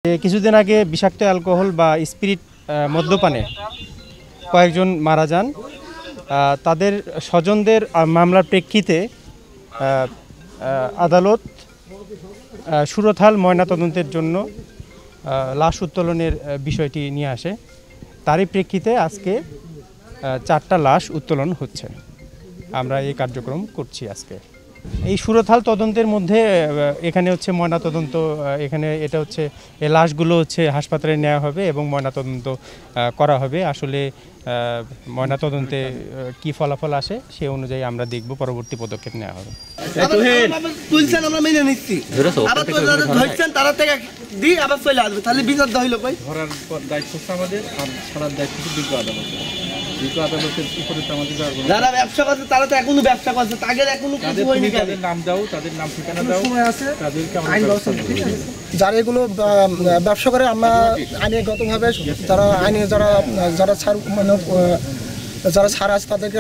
কিছুদিন আগে বিষাক্ত অ্যালকোহল বা স্পিরিট মদ্যপানে কয়েকজন মারা যান। তাদের স্বজনদের মামলার প্রেক্ষিতে আদালত সুরতহাল ময়নাতদন্তের জন্য লাশ উত্তোলনের বিষয়টি নিয়ে আসে। তারই প্রেক্ষিতে আজকে 4টা লাশ উত্তোলন হচ্ছে। আমরা এই কার্যক্রম করছি আজকে। এই সুরতহাল তদন্তের মধ্যে এখানে হচ্ছে ময়নাতদন্ত, এখানে এটা হচ্ছে এই লাশগুলো হচ্ছে হাসপাতালে নেওয়া হবে এবং ময়নাতদন্ত করা হবে। আসলে ময়নাতদন্তে কি ফলাফল আসে সে অনুযায়ী আমরা দেখব, পরবর্তী পদক্ষেপ নেওয়া হবে। তুলছেন আমরা মেনে নিচ্ছি, আবার তো যারা ধরছেন তারা থেকে দিই আবার চলে আসবে, তাহলে বিচার দহিল কই ধরার দায়িত্ব আমাদের আর ছাড়ার দায়িত্ব বিজ্ঞ আদালতের। বিজ্ঞ আদালতের উপরে তো আমাদের যারা ব্যবসা করছে তারা তো এখনো ব্যবসা করছে, তাদের এখনো কিছু হয়নি। তাদের নাম দাও, তাদের নাম ঠিকানা দাও, তাদেরকে আমরা যারা এগুলো ব্যবসা করে আমরা আইনগতভাবে যারা ছাড় মানে যারা ছাড় আছে তাদেরকে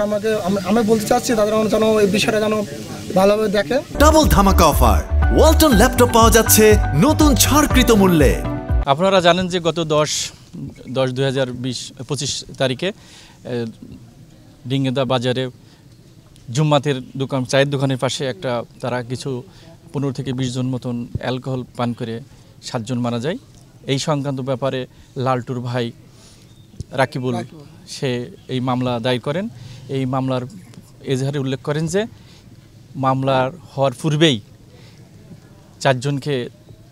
আমি বলতে চাচ্ছি তাদের যেন এই বিষয়টা যেন ভালোভাবে দেখে। ডাবল ধামাকা অফার, ওয়ালটন ল্যাপটপ পাওয়া যাচ্ছে নতুন ছাড়কৃত মূল্যে। আপনারা জানেন যে গত 10/10/2025 তারিখে ডিঙ্গেদা বাজারে জুম্মাতের দোকান, চায়ের দোকানের পাশে তারা কিছু 15 থেকে 20 জন মতন অ্যালকোহল পান করে 7 জন মারা যায়। এই সংক্রান্ত ব্যাপারে লালটুর ভাই রাকিবুল সে এই মামলা দায়ের করেন। এই মামলার এজাহারে উল্লেখ করেন যে মামলার হওয়ার পূর্বেই 4 জনকে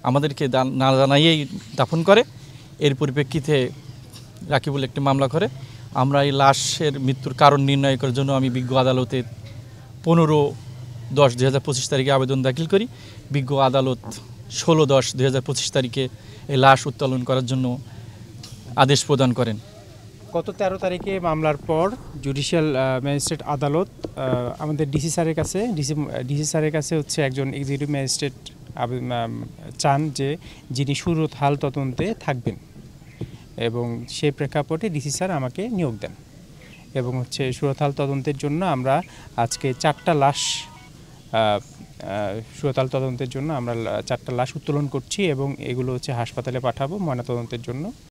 আমাদেরকে না জানাইয়েই দাফন করে। এর পরিপ্রেক্ষিতে রাকিবুল একটি মামলা করে। আমরা এই লাশের মৃত্যুর কারণ নির্ণয় করার জন্য আমি বিজ্ঞ আদালতে 15/10/2025 তারিখে আবেদন দাখিল করি। বিজ্ঞ আদালত 16/10/2025 তারিখে এই লাশ উত্তোলন করার জন্য আদেশ প্রদান করেন। গত 13 তারিখে মামলার পর জুডিশিয়াল ম্যাজিস্ট্রেট আদালত আমাদের ডিসি স্যারের কাছে হচ্ছে একজন এক্সিকিউটিভ ম্যাজিস্ট্রেট চান যে যিনি সুরতহাল তদন্তে থাকবেন, এবং সেই প্রেক্ষাপটে ডিসি স্যার আমাকে নিয়োগ দেন এবং হচ্ছে সুরতহাল তদন্তের জন্য আমরা আজকে 4টা লাশ সুরতহাল তদন্তের জন্য আমরা 4টা লাশ উত্তোলন করছি এবং এগুলো হচ্ছে হাসপাতালে পাঠাবো ময়নাতদন্তের জন্য।